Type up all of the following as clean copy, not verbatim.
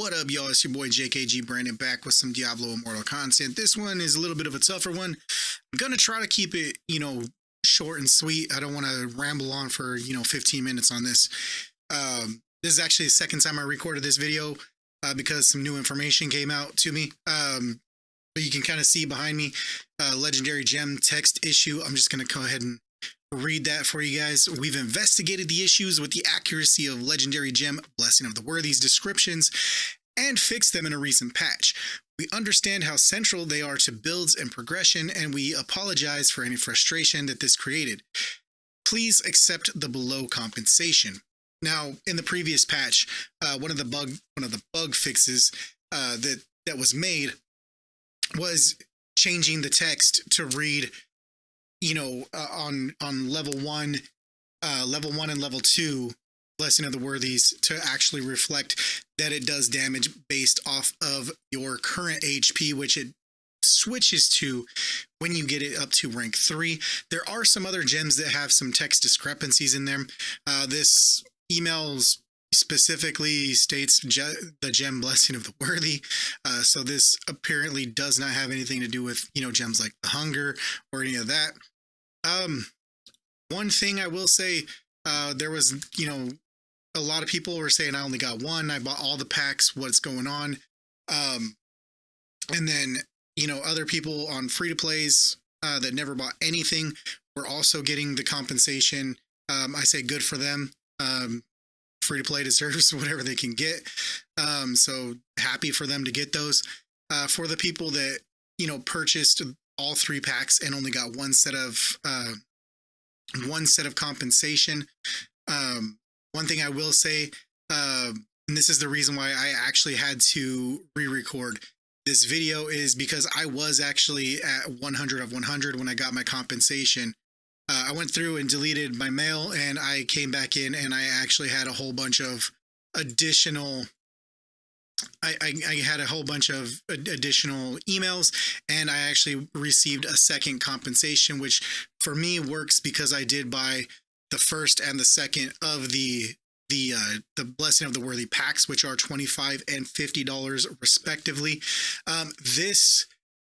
What up, y'all? It's your boy JKG Brandon back with some Diablo Immortal content. This one is a little bit of a tougher one. I'm going to try to keep it, short and sweet. I don't want to ramble on for, 15 minutes on this. This is actually the second time I recorded this video because some new information came out to me. But you can kind of see behind me, legendary gem text issue. I'm just going to go ahead and read that for you guys. We've investigated the issues with the accuracy of legendary gem Blessing of the Worthies descriptions and fixed them in a recent patch. We understand how central they are to builds and progression, and we apologize for any frustration that this created. Please accept the below compensation. Now, in the previous patch, one of the bug fixes that was made was changing the text to read, on level 1 and level 2 Blessing of the Worthies to actually reflect that it does damage based off of your current HP, which it switches to when you get it up to rank 3. There are some other gems that have some text discrepancies in them. This email specifically states the gem Blessing of the Worthy. So this apparently does not have anything to do with, gems like the Hunger or any of that. One thing I will say, there was, a lot of people were saying I only got one. I bought all the packs. What's going on? And then, other people on free to plays that never bought anything were also getting the compensation. I say good for them. Free to play deserves whatever they can get. So happy for them to get those. For the people that, purchased all 3 packs and only got one set of compensation. One thing I will say, and this is the reason why I actually had to re-record this video, is because I was actually at 100 of 100 when I got my compensation. I went through and deleted my mail, and I came back in, and I actually had a whole bunch of additional. I had a whole bunch of additional emails, and I actually received a second compensation, which for me works because I did buy the first and the second of the Blessing of the Worthy packs, which are $25 and $50 respectively.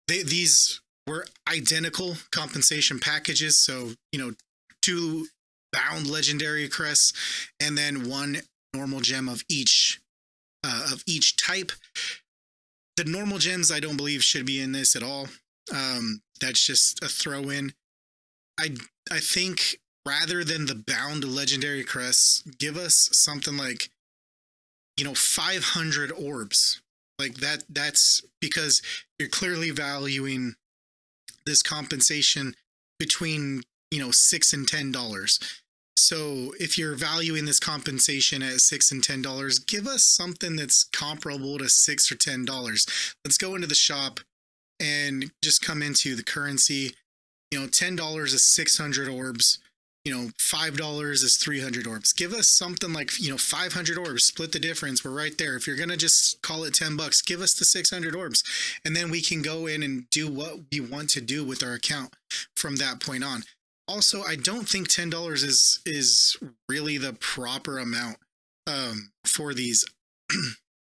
These were identical compensation packages, so 2 bound legendary crests and then 1 normal gem of each type. The normal gems I don't believe should be in this at all. That's just a throw in. I think rather than the bound legendary crests, give us something like 500 orbs. Like that's because you're clearly valuing this compensation between $6 and $10. So if you're valuing this compensation at $6 and $10, give us something that's comparable to $6 or $10. Let's go into the shop and just come into the currency. $10 is 600 orbs. $5 is 300 orbs. Give us something like 500 orbs. Split the difference. We're right there. If you're gonna just call it $10, give us the 600 orbs, and then we can go in and do what we want to do with our account from that point on. Also, I don't think $10 is really the proper amount for these,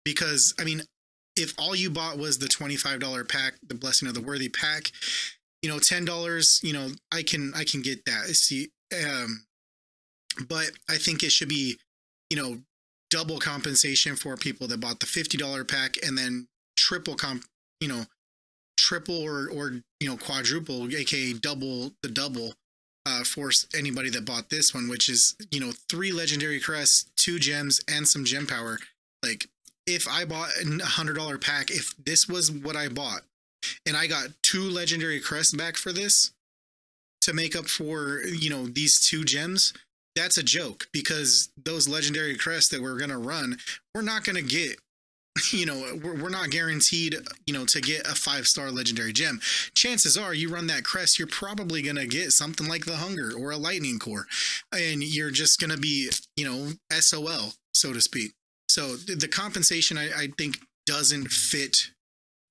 because if all you bought was the $25 pack, the Blessing of the Worthy pack, $10, I can get that. See, but I think it should be, double compensation for people that bought the $50 pack, and then triple or quadruple, aka double for anybody that bought this one, which is 3 legendary crests, 2 gems, and some gem power. Like, if I bought a $100 pack, if this was what I bought, and I got 2 legendary crests back for this to make up for these 2 gems, that's a joke, because those legendary crests that we're gonna run, we're not gonna get. We're not guaranteed, to get a 5-star legendary gem. Chances are you run that crest, you're probably going to get something like the Hunger or a Lightning Core, and you're just going to be, SOL, so to speak. So the compensation, I think, doesn't fit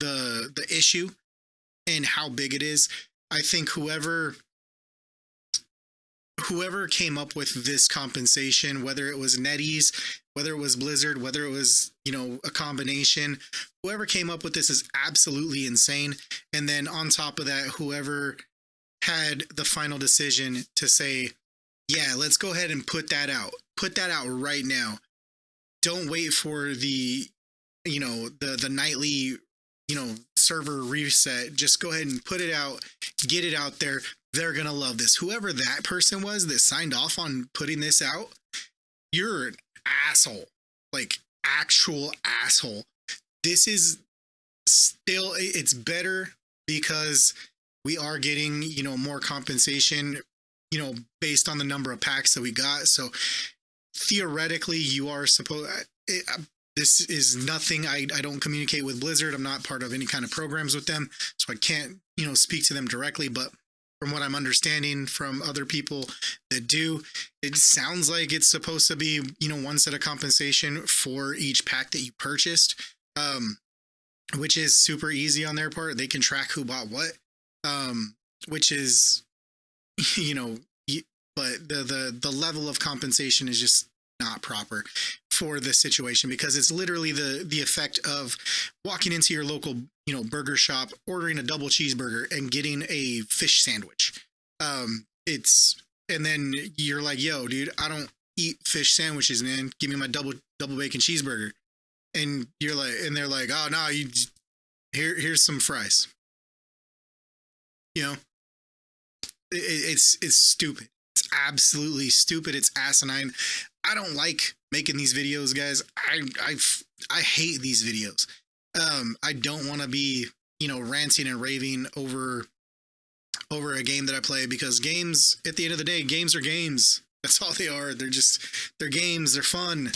the issue and how big it is. I think whoever came up with this compensation, whether it was NetEase, whether it was Blizzard, whether it was, a combination, whoever came up with this is absolutely insane. And then on top of that, whoever had the final decision to say, yeah, let's go ahead and put that out. Put that out right now. Don't wait for the nightly, server reset. Just go ahead and put it out, get it out there. They're going to love this. Whoever that person was that signed off on putting this out, you're an asshole, like actual asshole. This is still, it's better because we are getting, more compensation, based on the number of packs that we got. So theoretically, you are supposed, this is nothing. I don't communicate with Blizzard. I'm not part of any kind of programs with them. So I can't, speak to them directly. But from what I'm understanding from other people that do, it sounds like it's supposed to be, one set of compensation for each pack that you purchased, which is super easy on their part. They can track who bought what, which is, but the level of compensation is just not proper for this situation, because it's literally the effect of walking into your local, burger shop, ordering a double cheeseburger and getting a fish sandwich. And then you're like, yo, dude, I don't eat fish sandwiches, man. Give me my double bacon cheeseburger. And you're like, and they're like, oh no, here's some fries. It's stupid. It's absolutely stupid. It's asinine. I don't like making these videos, guys. I hate these videos. I don't want to be, ranting and raving over a game that I play, because games, at the end of the day, games are games. That's all they are. They're games. They're fun.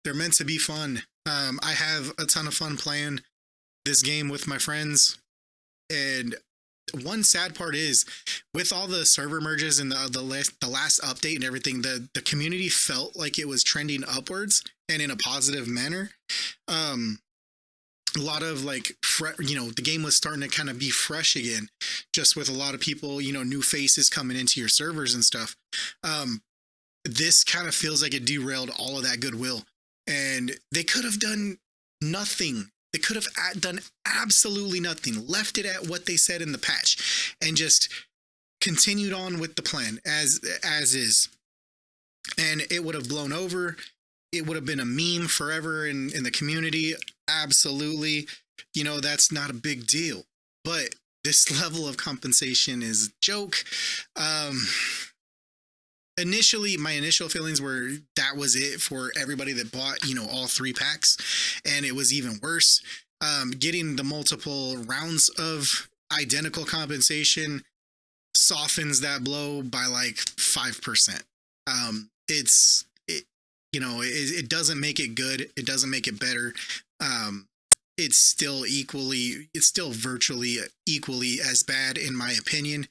They're meant to be fun. I have a ton of fun playing this game with my friends. And one sad part is, with all the server merges and the last update and everything, the community felt like it was trending upwards and in a positive manner. A lot of like, the game was starting to kind of be fresh again, just with a lot of people, new faces coming into your servers and stuff. This kind of feels like it derailed all of that goodwill, and they could have done nothing. They could have done absolutely nothing, left it at what they said in the patch, and just continued on with the plan as is. And it would have blown over. It would have been a meme forever in the community. Absolutely. That's not a big deal. But this level of compensation is a joke. Initially, my initial feelings were that was it for everybody that bought, all 3 packs. And it was even worse. Getting the multiple rounds of identical compensation softens that blow by like 5%. It doesn't make it good. It doesn't make it better. It's still virtually equally as bad, in my opinion.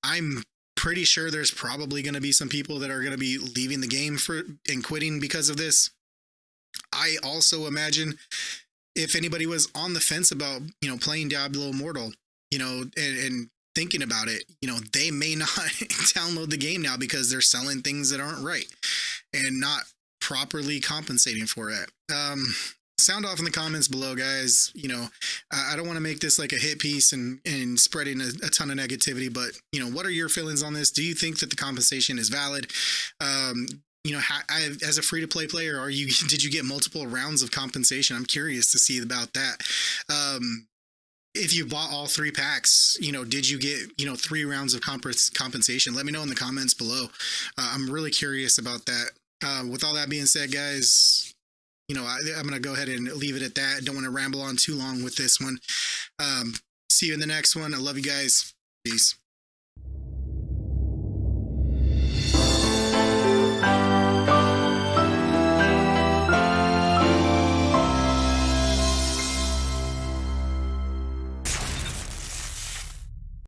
I'm pretty sure there's probably going to be some people that are going to be leaving the game and quitting because of this. I also imagine if anybody was on the fence about, playing Diablo Immortal, and thinking about it, they may not download the game now because they're selling things that aren't right and not properly compensating for it. Sound off in the comments below, guys. I don't want to make this like a hit piece and spreading a ton of negativity, but what are your feelings on this? Do you think that the compensation is valid? As a free-to-play player, did you get multiple rounds of compensation? I'm curious to see about that. If you bought all 3 packs, did you get, 3 rounds of compensation? Let me know in the comments below. I'm really curious about that. With all that being said, guys, I'm going to go ahead and leave it at that. Don't want to ramble on too long with this one. See you in the next one. I love you guys. Peace.